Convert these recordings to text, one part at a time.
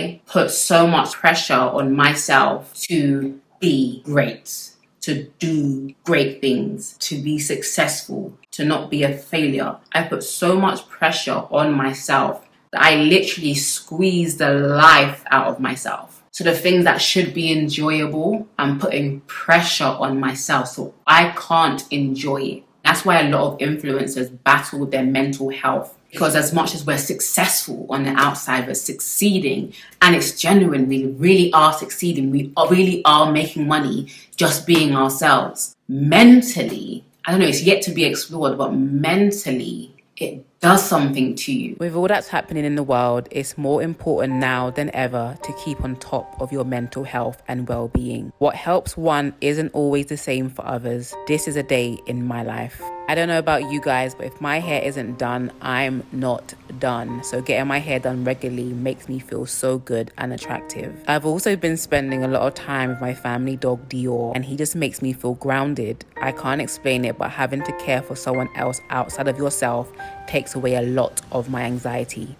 I put so much pressure on myself to be great, to do great things, to be successful, to not be a failure. I put so much pressure on myself that I literally squeeze the life out of myself. So the things that should be enjoyable, I'm putting pressure on myself so I can't enjoy it. That's why a lot of influencers battle with their mental health. Because as much as we're successful on the outside, we're succeeding, and it's genuine, we really are succeeding, we really are making money just being ourselves. Mentally, I don't know, it's yet to be explored, but mentally, it does something to you. With all that's happening in the world, it's more important now than ever to keep on top of your mental health and well-being. What helps one isn't always the same for others. This is a day in my life. I don't know about you guys, but if my hair isn't done, I'm not done. So getting my hair done regularly makes me feel so good and attractive. I've also been spending a lot of time with my family dog Dior, and he just makes me feel grounded. I can't explain it, but having to care for someone else outside of yourself takes away a lot of my anxiety.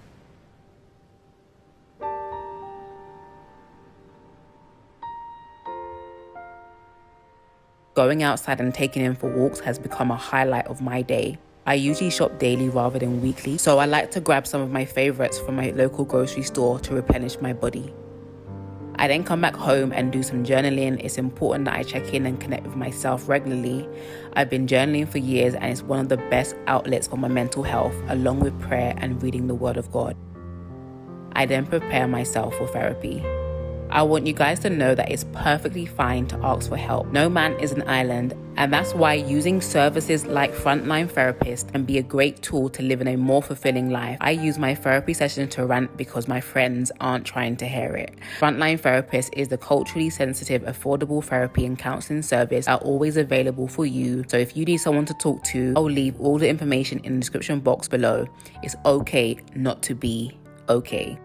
Going outside and taking him for walks has become a highlight of my day. I usually shop daily rather than weekly, so I like to grab some of my favorites from my local grocery store to replenish my body. I then come back home and do some journaling. It's important that I check in and connect with myself regularly. I've been journaling for years, and it's one of the best outlets for my mental health, along with prayer and reading the Word of God. I then prepare myself for therapy. I want you guys to know that it's perfectly fine to ask for help. No man is an island, and that's why using services like Frontline Therapist can be a great tool to live in a more fulfilling life. I use my therapy session to rant because my friends aren't trying to hear it. Frontline Therapist is the culturally sensitive, affordable therapy and counseling service are always available for you. So if you need someone to talk to, I'll leave all the information in the description box below. It's okay not to be okay.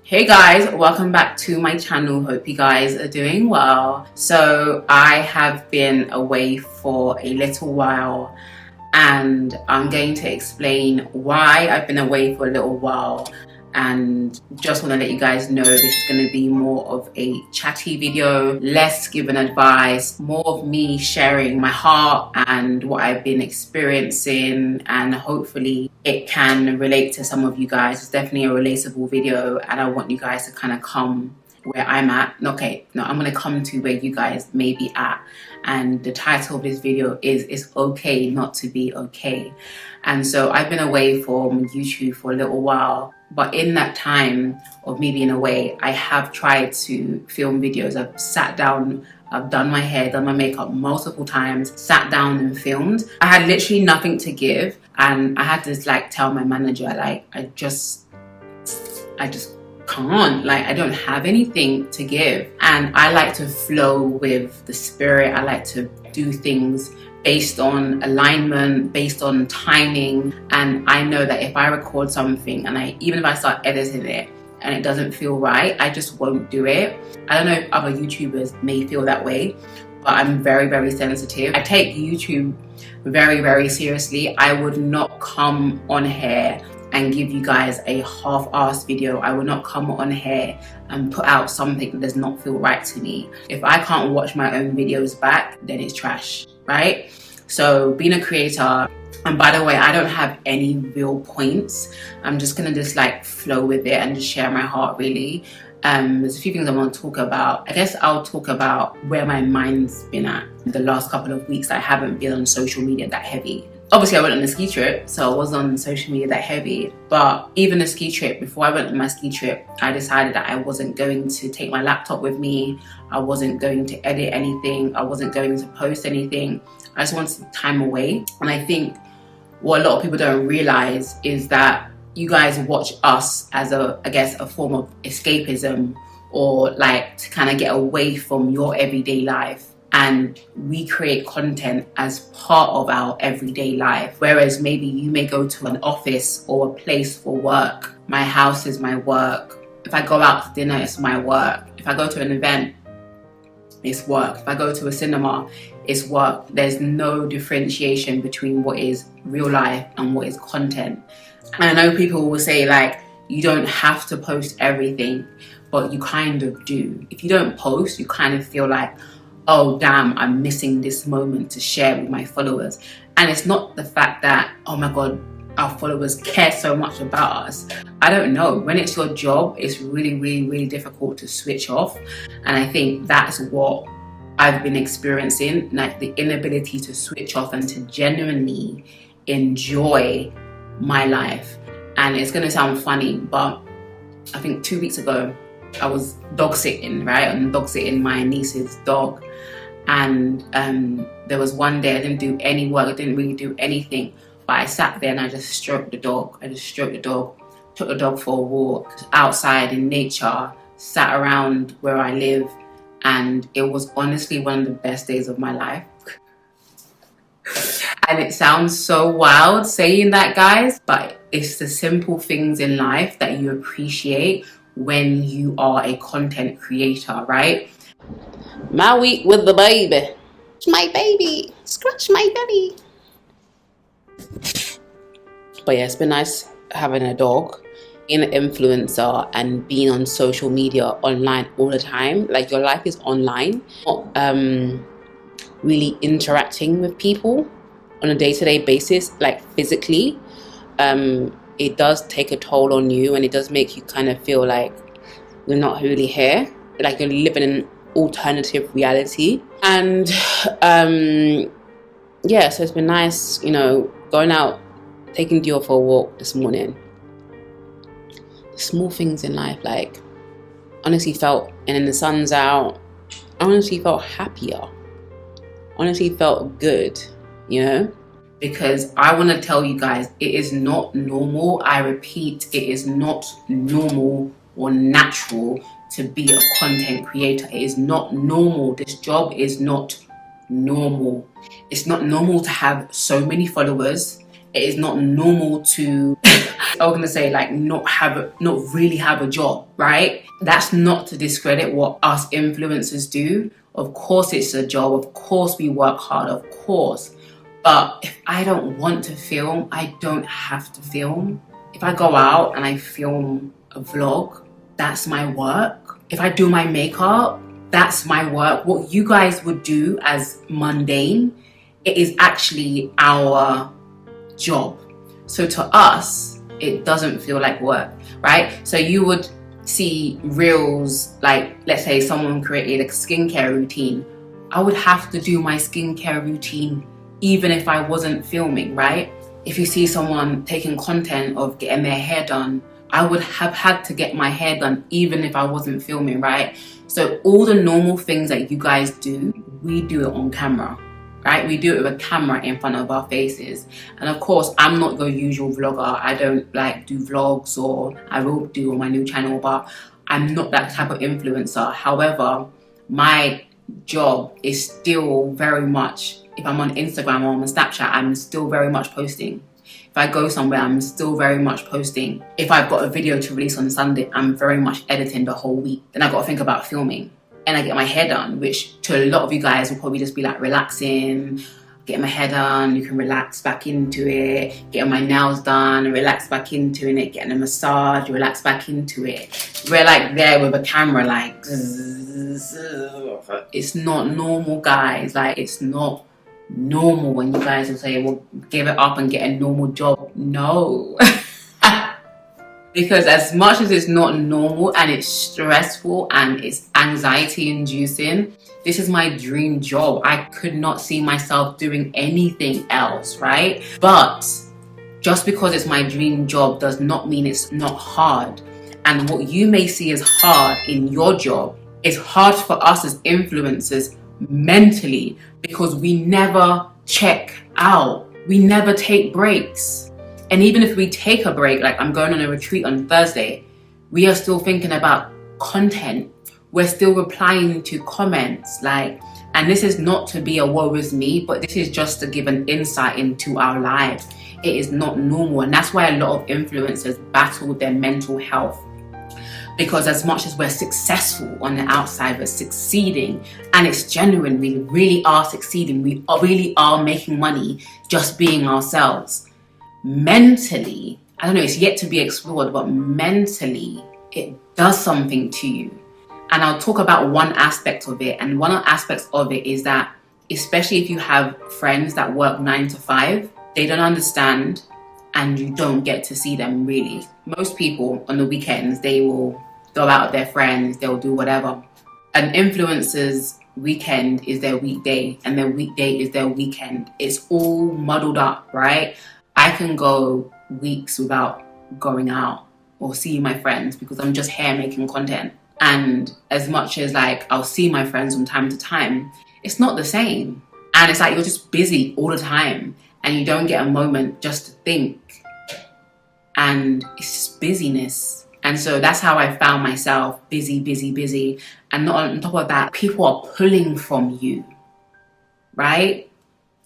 Hey guys, welcome back to my channel. Hope you guys are doing well. So I have been away for a little while, and I'm going to explain why I've been away for a little while, and just want to let you guys know this is going to be more of a chatty video, less giving advice, more of me sharing my heart and what I've been experiencing, and hopefully it can relate to some of you guys. It's definitely a relatable video, and I want you guys to kind of come where I'm at. I'm going to come to where you guys may be at, and the title of this video is "It's Okay Not to Be Okay." And so I've been away from YouTube for a little while, but in that time of me being away, I have tried to film videos. I've sat down, I've done my hair, done my makeup multiple times, sat down and filmed. I had literally nothing to give, and I had to tell my manager, I just can't, I don't have anything to give. And I like to flow with the spirit. I like to do things based on alignment, based on timing. And I know that if I record something and even if I start editing it and it doesn't feel right, I just won't do it. I don't know if other YouTubers may feel that way, but I'm very, very sensitive. I take YouTube very, very seriously. I would not come on here and give you guys a half-assed video. I will not come on here and put out something that does not feel right to me. If I can't watch my own videos back, then it's trash, right? So being a creator, and by the way, I don't have any real points. I'm just gonna flow with it and just share my heart, really. There's a few things I want to talk about. I guess I'll talk about where my mind's been at the last couple of weeks. I haven't been on social media that heavy. Obviously, I went on a ski trip, so I wasn't on social media that heavy. But even the ski trip, before I went on my ski trip, I decided that I wasn't going to take my laptop with me. I wasn't going to edit anything. I wasn't going to post anything. I just wanted time away. And I think what a lot of people don't realize is that you guys watch us as a form of escapism, or to kind of get away from your everyday life. And we create content as part of our everyday life. Whereas maybe you may go to an office or a place for work. My house is my work. If I go out to dinner, it's my work. If I go to an event, it's work. If I go to a cinema, it's work. There's no differentiation between what is real life and what is content. And I know people will say like, you don't have to post everything, but you kind of do. If you don't post, you kind of feel like, oh damn, I'm missing this moment to share with my followers. And it's not the fact that, oh my God, our followers care so much about us. I don't know. When it's your job, it's really, really, really difficult to switch off. And I think that's what I've been experiencing, like the inability to switch off and to genuinely enjoy my life. And it's going to sound funny, but I think 2 weeks ago, I was dog sitting, right? I'm dog sitting my niece's dog. And there was one day I didn't do any work. I didn't really do anything. But I sat there and I just stroked the dog. Took the dog for a walk outside in nature, sat around where I live. And it was honestly one of the best days of my life. And it sounds so wild saying that, guys, but it's the simple things in life that you appreciate when you are a content creator, right? My week with the baby. My baby, scratch my belly. But yeah, it's been nice having a dog, being an influencer and being on social media online all the time. Like, your life is online, not really interacting with people on a day-to-day basis, like physically. It does take a toll on you, and it does make you kind of feel like you're not really here, like you're living in an alternative reality. And yeah, so it's been nice, you know, going out, taking Dior for a walk this morning. The small things in life, like, honestly felt, and then the sun's out, honestly felt happier, honestly felt good, you know? Because I want to tell you guys, it is not normal. I repeat, it is not normal or natural to be a content creator. It is not normal. This job is not normal. It's not normal to have so many followers. It is not normal to, I was gonna say, like, not really have a job, right? That's not to discredit what us influencers do. Of course it's a job. Of course we work hard, of course. But if I don't want to film, I don't have to film. If I go out and I film a vlog, that's my work. If I do my makeup, that's my work. What you guys would do as mundane, it is actually our job. So to us, it doesn't feel like work, right? So you would see reels, like, let's say someone created a skincare routine. I would have to do my skincare routine even if I wasn't filming, right? If you see someone taking content of getting their hair done, I would have had to get my hair done even if I wasn't filming, right? So all the normal things that you guys do, we do it on camera, right? We do it with a camera in front of our faces. And of course, I'm not the usual vlogger. I don't like do vlogs, or I will do on my new channel, but I'm not that type of influencer. However, my job is still very much, if I'm on Instagram or on Snapchat, I'm still very much posting. If I go somewhere, I'm still very much posting. If I've got a video to release on Sunday, I'm very much editing the whole week. Then I've got to think about filming. And I get my hair done, which to a lot of you guys will probably just be like relaxing, getting my hair done, you can relax back into it, getting my nails done, relax back into it, getting a massage, relax back into it. We're like there with a camera, like, it's not normal, guys. Like, it's not normal when you guys will say, well, give it up and get a normal job. No. Because as much as it's not normal and it's stressful and it's anxiety inducing, this is my dream job. I could not see myself doing anything else, right? But just because it's my dream job does not mean it's not hard. And what you may see as hard in your job is hard for us as influencers mentally, because we never check out. We never take breaks. And even if we take a break, like I'm going on a retreat on Thursday, we are still thinking about content. We're still replying to comments, like, and this is not to be a woe is me, but this is just to give an insight into our lives. It is not normal. And that's why a lot of influencers battle with their mental health. Because as much as we're successful on the outside, we're succeeding, and it's genuine, we really are succeeding, we really are making money just being ourselves. Mentally, I don't know, it's yet to be explored, but mentally it does something to you. And I'll talk about one aspect of it. And one of the aspects of it is that, especially if you have friends that work 9 to 5, they don't understand and you don't get to see them really. Most people on the weekends, they will go out with their friends, they'll do whatever. An influencer's weekend is their weekday and their weekday is their weekend. It's all muddled up, right? I can go weeks without going out or seeing my friends because I'm just here making content. And as much as like I'll see my friends from time to time, it's not the same. And it's like you're just busy all the time and you don't get a moment just to think. And it's just busyness. And so that's how I found myself busy. And not on top of that, people are pulling from you, right?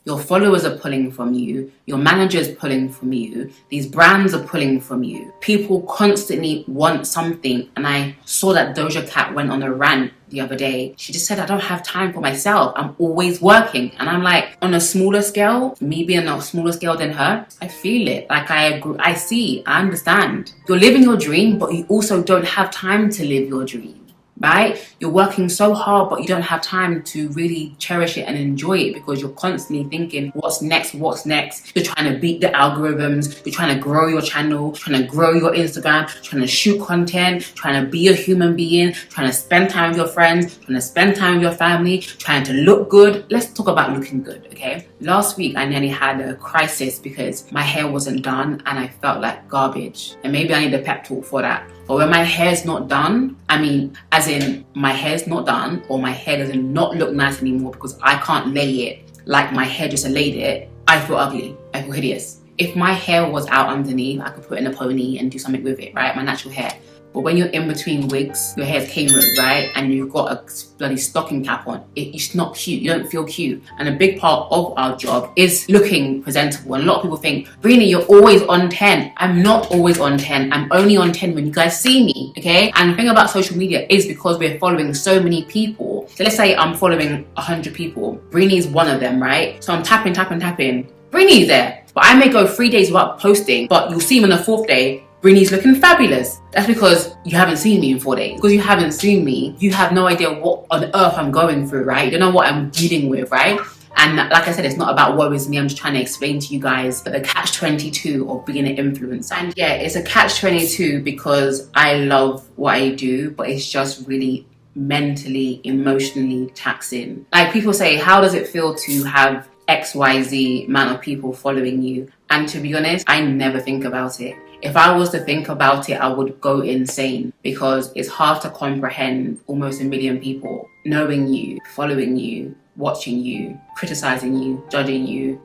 Your followers are pulling from you. Your manager is pulling from you. These brands are pulling from you. People constantly want something. And I saw that Doja Cat went on a rant the other day. She just said, I don't have time for myself. I'm always working. And I'm like, on a smaller scale, me being on a smaller scale than her, I feel it. Like I agree, I see, I understand. You're living your dream, but you also don't have time to live your dream. Right? You're working so hard, but you don't have time to really cherish it and enjoy it because you're constantly thinking, what's next? You're trying to beat the algorithms. You're trying to grow your channel, trying to grow your Instagram, trying to shoot content, trying to be a human being, trying to spend time with your friends, trying to spend time with your family, trying to look good. Let's talk about looking good, okay? Last week, I nearly had a crisis because my hair wasn't done and I felt like garbage. And maybe I need a pep talk for that. But when my hair's not done, I mean, as in my hair's not done or my hair doesn't not look nice anymore because I can't lay it like my hairdresser laid it, I feel ugly. I feel hideous. If my hair was out underneath, I could put in a pony and do something with it, right? My natural hair. But when you're in between wigs, your hair's camo, right? And you've got a bloody stocking cap on. It's not cute. You don't feel cute. And a big part of our job is looking presentable. And a lot of people think, Breeny, you're always on 10. I'm not always on 10. I'm only on 10 when you guys see me, okay? And the thing about social media is because we're following so many people. So let's say I'm following 100 people. Breeny's one of them, right? So I'm tapping. Breeny's there. But I may go 3 days without posting, but you'll see him on the 4th day. Breeny's looking fabulous. That's because you haven't seen me in 4 days. Because you haven't seen me, you have no idea what on earth I'm going through, right? You don't know what I'm dealing with, right? And like I said, it's not about what is me. I'm just trying to explain to you guys the catch-22 of being an influencer. And yeah, it's a catch-22 because I love what I do, but it's just really mentally, emotionally taxing. Like people say, how does it feel to have XYZ amount of people following you? And to be honest, I never think about it. If I was to think about it, I would go insane because it's hard to comprehend almost 1 million people knowing you, following you, watching you, criticizing you, judging you,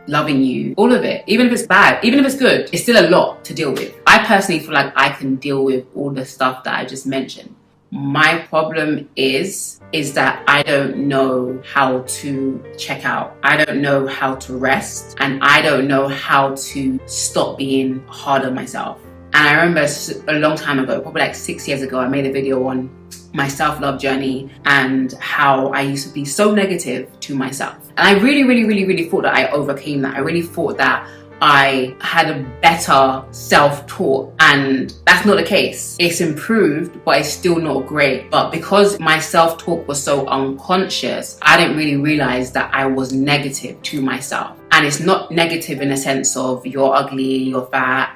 loving you, all of it. Even if it's bad, even if it's good, it's still a lot to deal with. I personally feel like I can deal with all the stuff that I just mentioned. My problem is that I don't know how to check out. I don't know how to rest. And I don't know how to stop being hard on myself. And I remember a long time ago, probably like 6 years ago, I made a video on my self-love journey and how I used to be so negative to myself. And I really thought that I overcame that. I really thought that I had a better self-talk, and that's not the case. It's improved, but it's still not great. But because my self-talk was so unconscious, I didn't really realize that I was negative to myself. And it's not negative in a sense of you're ugly, you're fat,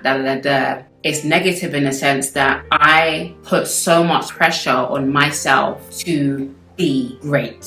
It's negative in a sense that I put so much pressure on myself to be great,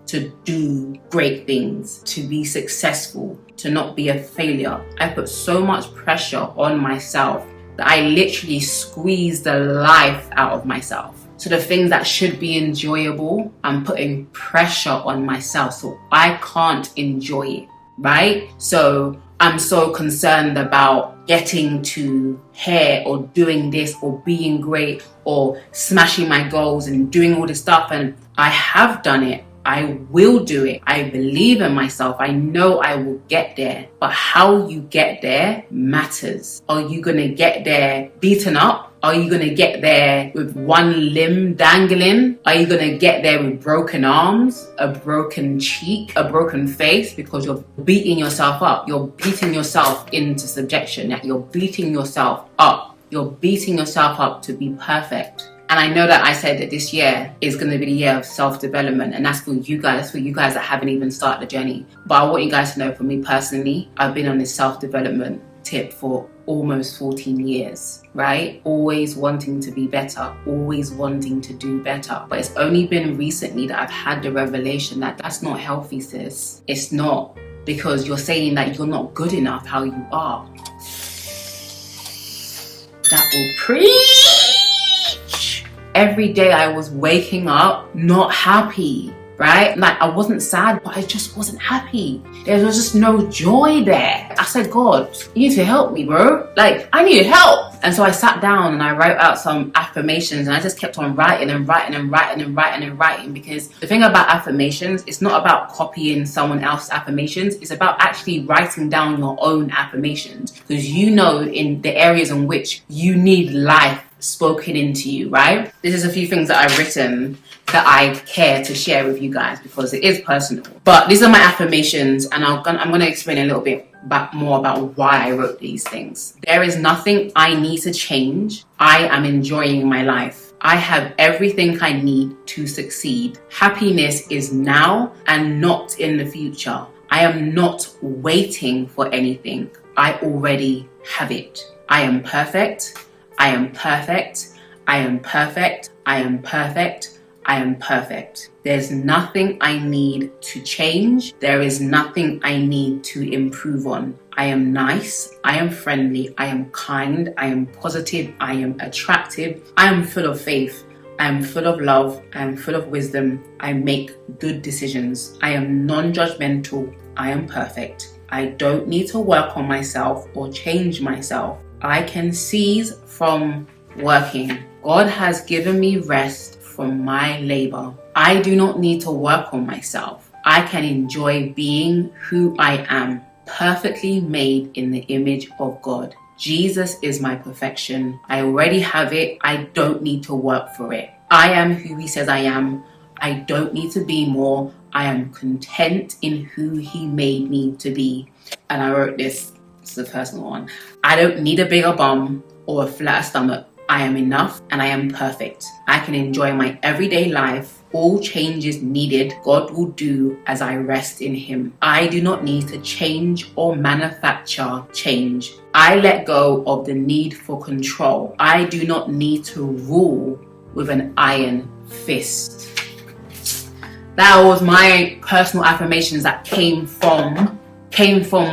to do great things, to be successful, to not be a failure. I put so much pressure on myself that I literally squeeze the life out of myself. So the things that should be enjoyable, I'm putting pressure on myself so I can't enjoy it, right? So I'm so concerned about getting to here or doing this or being great or smashing my goals and doing all this stuff. And I have done it. I will do it. I believe in myself. I know I will get there. But how you get there matters. Are you going to get there beaten up? Are you going to get there with one limb dangling? Are you going to get there with broken arms, a broken cheek, a broken face? Because you're beating yourself up. You're beating yourself into subjection. You're beating yourself up. You're beating yourself up to be perfect. And I know that I said that this year is going to be the year of self-development, and that's for you guys. That's for you guys that haven't even started the journey. But I want you guys to know, for me personally, I've been on this self-development tip for almost 14 years, right? Always wanting to be better, always wanting to do better. But it's only been recently that I've had the revelation that that's not healthy, sis. It's not, because you're saying that you're not good enough how you are. That will preach. Every day I was waking up not happy, right? Like, I wasn't sad, but I just wasn't happy. There was just no joy there. I said, God, you need to help me, bro. Like, I need help. And so I sat down and I wrote out some affirmations, and I just kept on writing and writing and writing and writing and writing, because the thing about affirmations, it's not about copying someone else's affirmations. It's about actually writing down your own affirmations, because you know in the areas in which you need life spoken into you, right? This is a few things that I've written that I care to share with you guys, because it is personal. But these are my affirmations, and I'm going to explain a little bit more about why I wrote these things. There is nothing I need to change. I am enjoying my life. I have everything I need to succeed. Happiness is now and not in the future. I am not waiting for anything. I already have it. I am perfect. I am perfect. I am perfect. I am perfect. I am perfect. There's nothing I need to change. There is nothing I need to improve on. I am nice. I am friendly. I am kind. I am positive. I am attractive. I am full of faith. I am full of love. I am full of wisdom. I make good decisions. I am non-judgmental. I am perfect. I don't need to work on myself or change myself. I can cease from working. God has given me rest from my labor. I do not need to work on myself. I can enjoy being who I am, perfectly made in the image of God. Jesus is my perfection. I already have it. I don't need to work for it. I am who He says I am. I don't need to be more. I am content in who He made me to be. And I wrote this. It's the personal one. I don't need a bigger bum or a flatter stomach. I am enough and I am perfect. I can enjoy my everyday life. All changes needed, God will do as I rest in Him. I do not need to change or manufacture change. I let go of the need for control. I do not need to rule with an iron fist. That was my personal affirmations that came from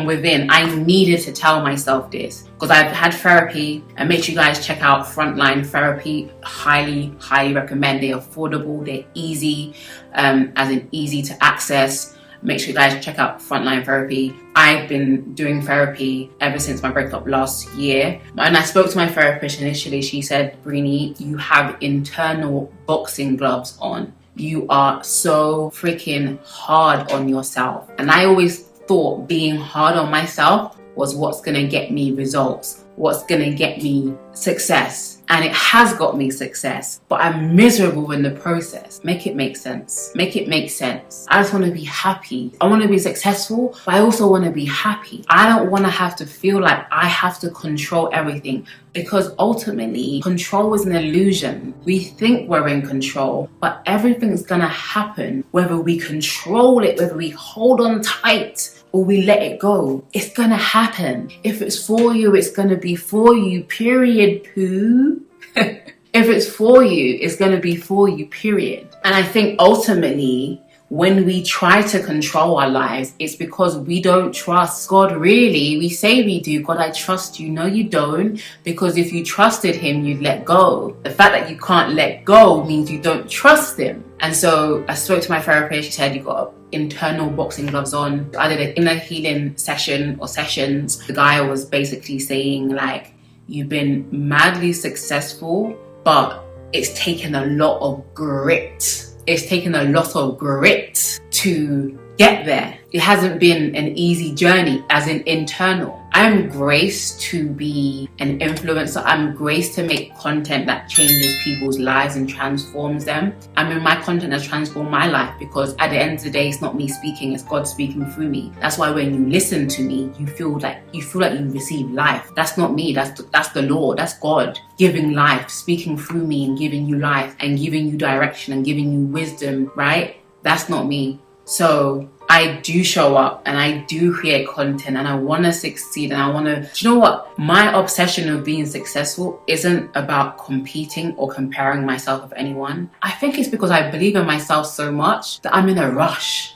within. I needed to tell myself this, because I've had therapy, and make sure you guys check out Frontline Therapy. Highly recommend. They're affordable, they're easy, as in easy to access. Make sure you guys check out Frontline Therapy. I've been doing therapy ever since my breakup last year. And I spoke to my therapist initially. She said, Breeny, you have internal boxing gloves on. You are so freaking hard on yourself. And I always thought being hard on myself was what's going to get me results, what's going to get me success. And it has got me success, but I'm miserable in the process. Make it make sense. Make it make sense. I just want to be happy. I want to be successful, but I also want to be happy. I don't want to have to feel like I have to control everything, because ultimately control is an illusion. We think we're in control, but everything's going to happen whether we control it, whether we hold on tight or we let it go. It's going to happen. If it's for you, it's going to be for you, period, poo. If it's for you, it's going to be for you, period. And I think ultimately, when we try to control our lives, it's because we don't trust God, really. We say we do. God, I trust you. No, you don't. Because if you trusted Him, you'd let go. The fact that you can't let go means you don't trust Him. And so I spoke to my therapist. She said, you've got internal boxing gloves on. I did an inner healing session or sessions. The guy was basically saying, like, you've been madly successful, but it's taken a lot of grit. It's taken a lot of grit to get there. it hasn't been an easy journey, as in internal. I'm graced to be an influencer. I'm graced to make content that changes people's lives and transforms them. I mean, my content has transformed my life because at the end of the day, it's not me speaking, it's God speaking through me. That's why when you listen to me, you feel like you receive life. That's not me, that's the Lord, that's God giving life, speaking through me and giving you life and giving you direction and giving you wisdom, right? That's not me. So I do show up and I do create content and I want to succeed and I want to, do you know what? My obsession of being successful isn't about competing or comparing myself with anyone. I think it's because I believe in myself so much that I'm in a rush.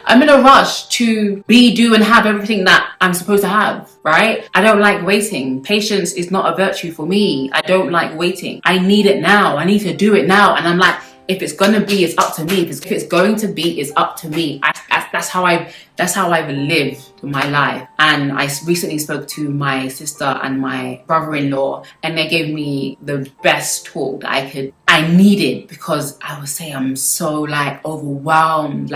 I'm in a rush to do and have everything that I'm supposed to have, right? I don't like waiting. Patience is not a virtue for me. I don't like waiting. I need it now. I need to do it now. And I'm like, if it's gonna be, it's up to me. If it's going to be, it's up to me. That's how I've lived my life. And I recently spoke to my sister and my brother-in-law, and they gave me the best talk that I needed, because I would say I'm so overwhelmed,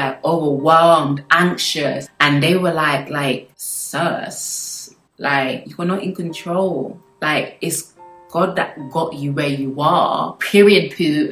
anxious. And they were like, sis, you're not in control. It's God that got you where you are, period, poo.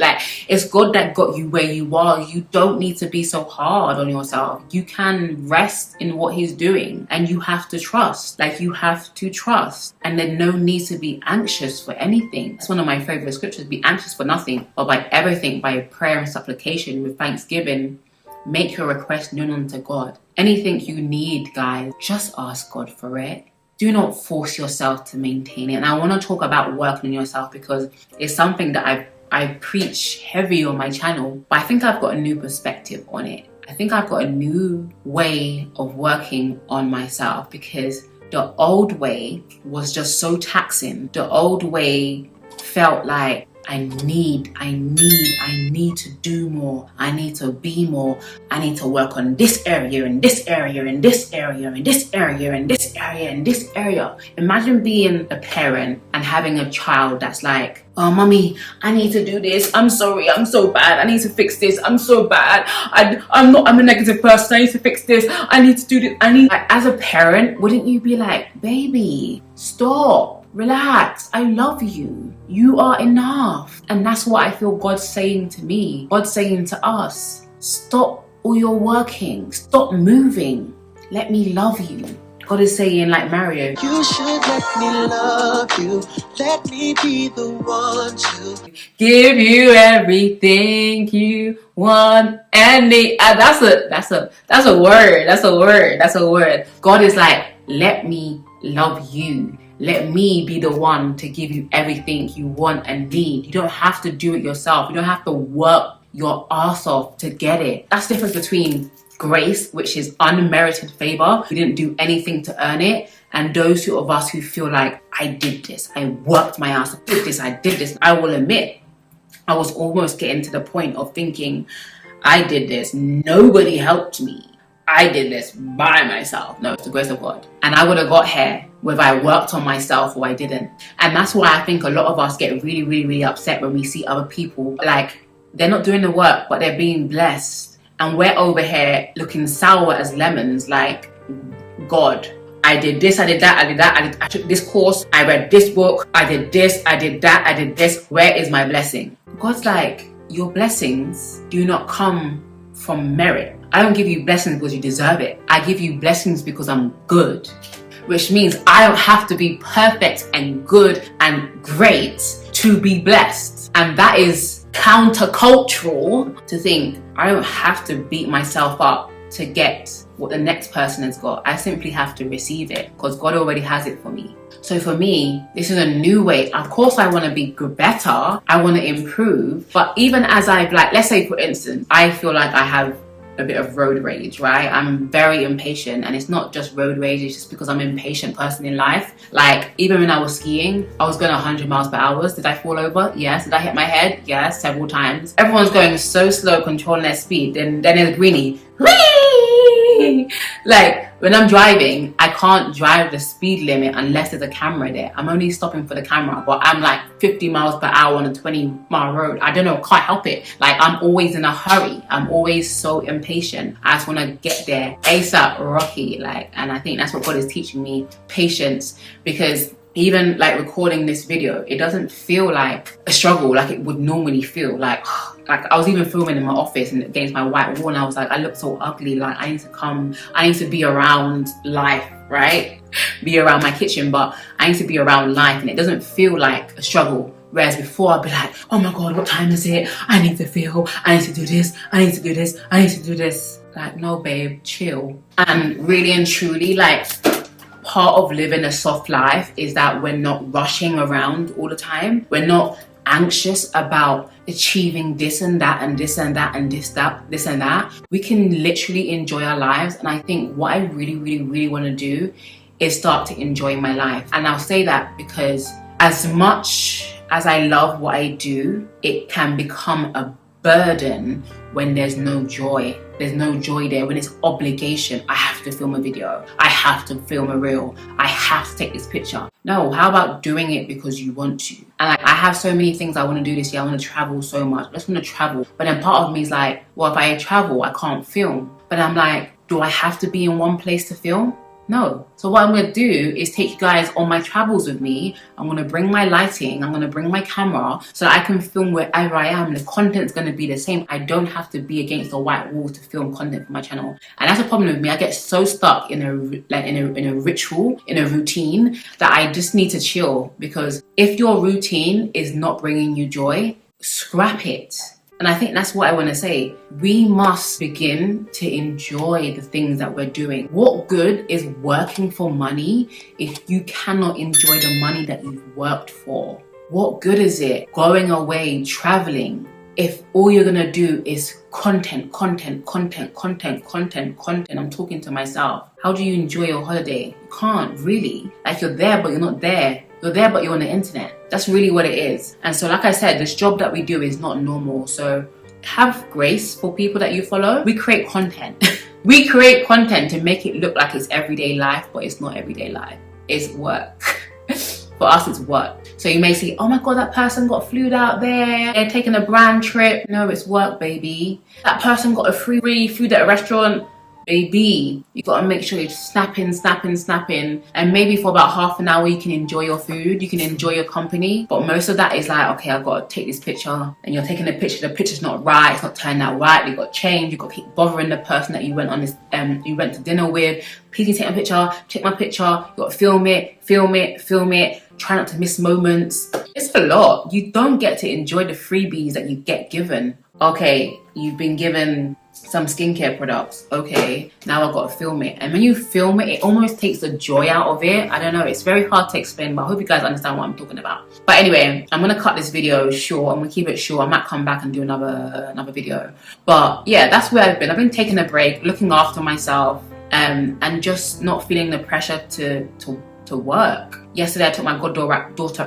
It's God that got you where you are. You don't need to be so hard on yourself. You can rest in what He's doing, and you have to trust. You have to trust. And there's no need to be anxious for anything. It's one of my favorite scriptures: be anxious for nothing, but by everything, by prayer and supplication with thanksgiving, make your request known unto God. Anything you need, guys, just ask God for it. Do not force yourself to maintain it. And I want to talk about working on yourself because it's something that I preach heavy on my channel, but I think I've got a new perspective on it. I think I've got a new way of working on myself, because the old way was just so taxing. The old way felt like I need to do more. I need to be more. I need to work on this area and this area and this area and this area and this area and this area. Imagine being a parent and having a child that's like, oh, mommy, I need to do this. I'm sorry, I'm so bad. I need to fix this. I'm so bad. I'm a negative person. I need to fix this. I need to do this. As a parent, wouldn't you be like, baby, stop. Relax, I love you. You are enough. And that's what I feel God's saying to me. God's saying to us, stop all your working. Stop moving. Let me love you. God is saying, like Mario, you should let me love you. Let me be the one to give you everything you want and need. That's a word. God is like, let me love you. Let me be the one to give you everything you want and need. You don't have to do it yourself. You don't have to work your ass off to get it. That's the difference between grace, which is unmerited favor. We didn't do anything to earn it. And those of us who feel like, I did this, I worked my ass, I did this. I will admit, I was almost getting to the point of thinking, I did this, nobody helped me. I did this by myself. No, it's the grace of God. And I would have got here whether I worked on myself or I didn't. And that's why I think a lot of us get really, really, really upset when we see other people, they're not doing the work, but they're being blessed. And we're over here looking sour as lemons, like, God, I did this, I did that, I took this course, I read this book, I did this, I did that, I did this. Where is my blessing? God's like, your blessings do not come from merit. I don't give you blessings because you deserve it. I give you blessings because I'm good. Which means I don't have to be perfect and good and great to be blessed. And that is countercultural to think I don't have to beat myself up to get what the next person has got. I simply have to receive it because God already has it for me. So for me, this is a new way. Of course, I want to be better. I want to improve. But even as let's say for instance, I feel like I have a bit of road rage, right? I'm very impatient, and it's not just road rage, it's just because I'm an impatient person in life. Even when I was skiing, I was going 100 miles per hour. Did I fall over? Yes. Did I hit my head? Yes, several times. Everyone's going so slow, controlling their speed. Then there's Breeny. When I'm driving, I can't drive the speed limit unless there's a camera there. I'm only stopping for the camera, but I'm like 50 miles per hour on a 20-mile road. I don't know, can't help it. Like, I'm always in a hurry. I'm always so impatient. I just want to get there ASAP, Rocky. Like, and I think that's what God is teaching me, patience, because even like recording this video, it doesn't feel like a struggle like it would normally feel. Like I was even filming in my office and against my white wall, and I was like, I look so ugly. Like, I need to be around life, right? Be around my kitchen, but I need to be around life, and it doesn't feel like a struggle. Whereas before, I'd be like, oh my God, what time is it? I need to feel, I need to do this, I need to do this, I need to do this. Like, no, babe, chill. And really and truly, like, part of living a soft life is that we're not rushing around all the time. We're not anxious about achieving this and that and this and that and this and that. We can literally enjoy our lives. And I think what I really want to do is start to enjoy my life. And I'll say that because as much as I love what I do, it can become a burden when there's no joy. There's no joy there. When it's obligation, I have to film a video, I have to film a reel, I have to take this picture. No, how about doing it because you want to? And like, I have so many things I want to do this year. I want to travel so much. I just want to travel. But then part of me is like, well, if I travel, I can't film. But I'm like, do I have to be in one place to film? No. So what I'm going to do is take you guys on my travels with me. I'm going to bring my lighting. I'm going to bring my camera so that I can film wherever I am. The content's going to be the same. I don't have to be against a white wall to film content for my channel. And that's a problem with me. I get so stuck in a ritual, in a routine, that I just need to chill. Because if your routine is not bringing you joy, scrap it. And I think that's what I want to say. We must begin to enjoy the things that we're doing. What good is working for money if you cannot enjoy the money that you've worked for? What good is it going away, traveling, if all you're going to do is content? I'm talking to myself. How do you enjoy your holiday? You can't really. Like, you're there, but you're not there. You're there, but you're on the internet. That's really what it is. And so, like I said, this job that we do is not normal. So have grace for people that you follow. We create content. We create content to make it look like it's everyday life, but it's not everyday life. It's work. For us, it's work. So you may say, oh my God, that person got flued out there. They're taking a brand trip. No, it's work, baby. That person got a free food at a restaurant. Baby, you gotta make sure you're snapping, and maybe for about half an hour you can enjoy your food, you can enjoy your company, but most of that is like, okay, I've got to take this picture, and you're taking a picture, the picture's not right, it's not turning out right, you've got to change, you've got to keep bothering the person that you went on this, you went to dinner with, please can you take a picture, take my picture, you got to film it, try not to miss moments. It's a lot. You don't get to enjoy the freebies that you get given. Okay, you've been given some skincare products. Okay, now I've got to film it. And when you film it, it almost takes the joy out of it. I don't know, it's very hard to explain, but I hope you guys understand what I'm talking about. But anyway, I'm going to cut this video short. I'm going to keep it short. I might come back and do another video. But yeah, that's where I've been to a break, looking after myself, and just not feeling the pressure to work. Yesterday I took my goddaughter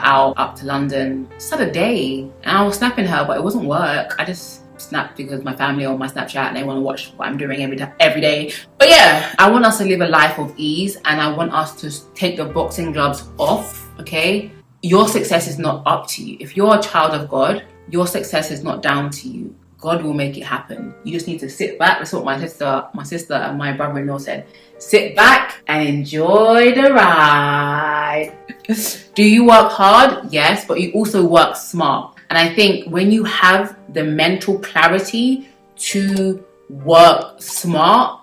out up to London. Just had a day, and I was snapping her, but it wasn't work. I just snapped because my family on my Snapchat and they want to watch what I'm doing every day. But yeah, I want us to live a life of ease, and I want us to take the boxing gloves off. Okay, your success is not up to you. If you're a child of God, your success is not down to you. God will make it happen. You just need to sit back. That's what my sister and my brother-in-law said. Sit back and enjoy the ride. Do you work hard? Yes, but you also work smart. And I think when you have the mental clarity to work smart,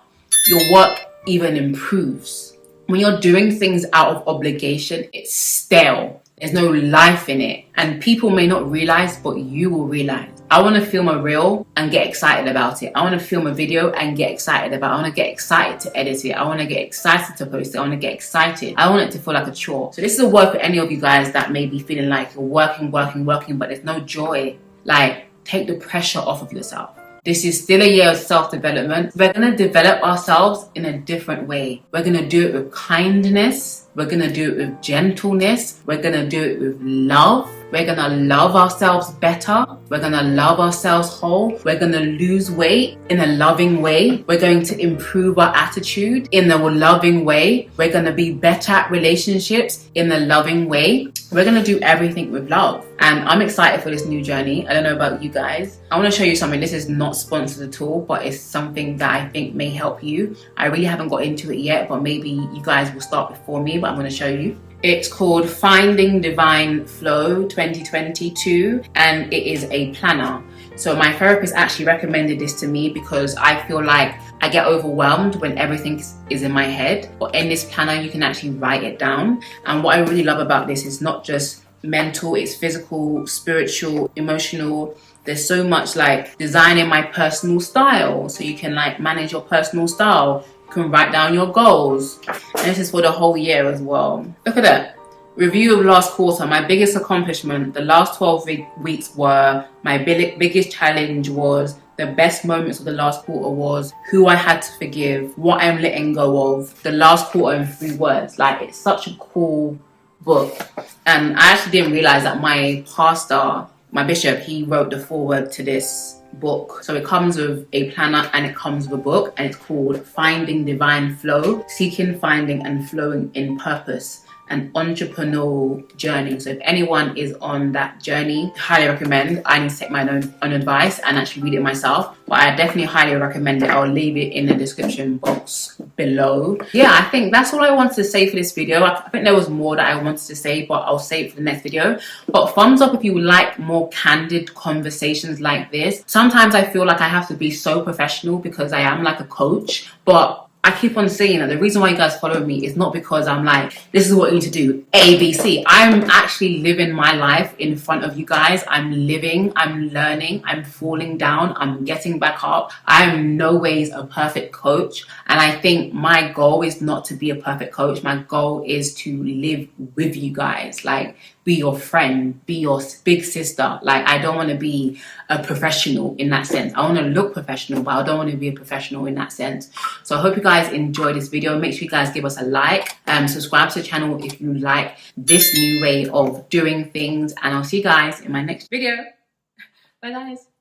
your work even improves. When you're doing things out of obligation, it's stale. There's no life in it. And people may not realize, but you will realize. I want to film a reel and get excited about it. I want to film a video and get excited about it. I want to get excited to edit it. I want to get excited to post it. I want to get excited. I want it to feel like a chore. So this is a word for any of you guys that may be feeling like you're working, but there's no joy. Like, take the pressure off of yourself. This is still a year of self-development. We're going to develop ourselves in a different way. We're going to do it with kindness. We're going to do it with gentleness. We're going to do it with love. We're gonna love ourselves better. We're gonna love ourselves whole. We're gonna lose weight in a loving way. We're going to improve our attitude in a loving way. We're gonna be better at relationships in a loving way. We're gonna do everything with love. And I'm excited for this new journey. I don't know about you guys. I wanna show you something. This is not sponsored at all, but it's something that I think may help you. I really haven't got into it yet, but maybe you guys will start before me, but I'm gonna show you. It's called Finding Divine Flow 2022, and it is a planner. So my therapist actually recommended this to me because I feel like I get overwhelmed when everything is in my head. But in this planner, you can actually write it down. And what I really love about this is not just mental, it's physical, spiritual, emotional. There's so much like designing my personal style. So you can like manage your personal style. You can write down your goals. And this is for the whole year as well. Look at that. Review of last quarter. My biggest accomplishment, the last 12 weeks were, my biggest challenge was, the best moments of the last quarter was, who I had to forgive, what I'm letting go of, the last quarter in 3 words. Like, it's such a cool book. And I actually didn't realize that my pastor, my bishop, he wrote the foreword to this book. So it comes with a planner and it comes with a book, and it's called Finding Divine Flow, Seeking, Finding and Flowing in Purpose, an entrepreneurial journey. So if anyone is on that journey, highly recommend. I need to take my own advice and actually read it myself, but I definitely highly recommend it. I'll leave it in the description box below. Yeah, I think that's all I wanted to say for this video. I think there was more that I wanted to say, but I'll save it for the next video. But thumbs up if you like more candid conversations like this. Sometimes I feel like I have to be so professional because I am like a coach, but I keep on saying that the reason why you guys follow me is not because I'm like, this is what you need to do, A, B, C. I'm actually living my life in front of you guys. I'm living, I'm learning, I'm falling down, I'm getting back up. I'm no ways a perfect coach. And I think my goal is not to be a perfect coach. My goal is to live with you guys. Like, be your friend, be your big sister. Like, I don't want to be a professional in that sense. I want to look professional, but I don't want to be a professional in that sense. So I hope you guys enjoyed this video. Make sure you guys give us a like, subscribe to the channel if you like this new way of doing things, and I'll see you guys in my next video. Bye guys.